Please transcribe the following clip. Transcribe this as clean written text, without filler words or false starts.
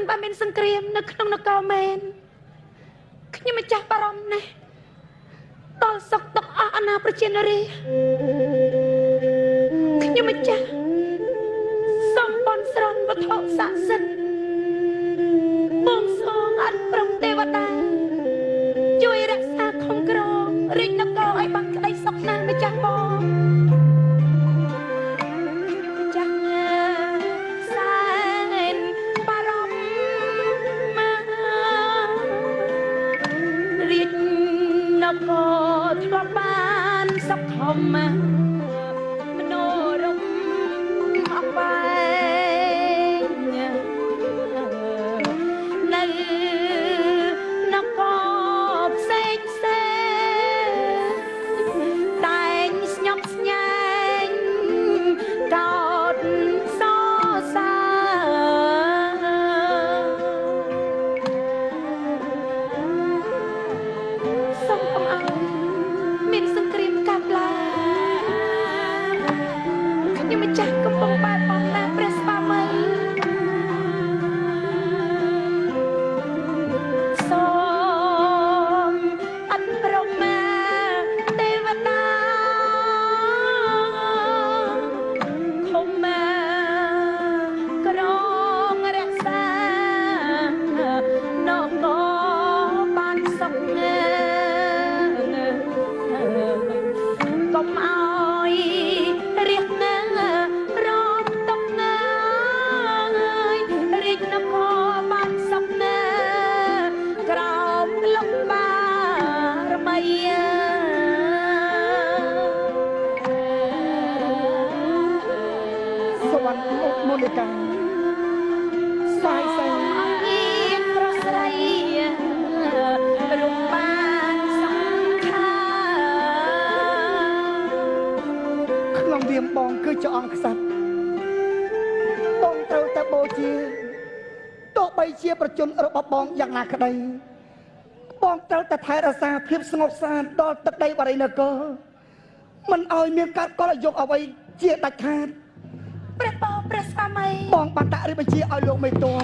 បើមានសង្គ្រាមនៅក្នុងនគរមែនខ្ញុំម្ចាស់បារម្ភណាស់ដល់សុខទុក្ខអស់អាណាប្រជានារីខ្ញុំម្ចាស់សូមបន់ស្រន់វត្ថុស័ក្តិសិទ្ធិបងសងអត់ព្រមទេវតាជួយរក្សាខំក្រងរាជនគរឲ្យបានក្តីសុខណាស់ម្ចាស់បងចាស់សែនបារម្ភមករាជនគរធ្លាប់បានសុខធម្មមនោរម្យអស់បែងនៅនគរផ្សេងផ្សេងតែងស្ញប់ស្ញែងកោតសរសើរសូមកុំឲ្យមានសង្គ្រាមកាត់ឡើងខ្ញុំម្ចាស់កំពុងបែបបំណាព្រះស្វាមីសូមអត់ប្រមាទេវតាខំមកក្រងរក្សានគរបានសុខកុំឲ្យរាជណារំទុកណារាជនគរបានសុខណាក្រោមលំបារមីសវណ្ណមនិកាសាយសែនអង្គប្រុសស្រីរំបានសំខាន់ក្នុងនាមបងគឺជាអង្គក្សត្របងត្រូវតែបូជាទោះបីជាប្រជជនរបស់បងយ៉ាងណាក្តីបងត្រូវតែថែរក្សាភាពស្ងប់ស្អាតដល់ទឹកដីបរិយានគរមិនឲ្យមានការកលយុគអ្វីជាដាច់ខាតព្រះបងព្រះស្វាមីបងបានដាក់រៀបបញ្ជាឲ្យលោកមេទ័ព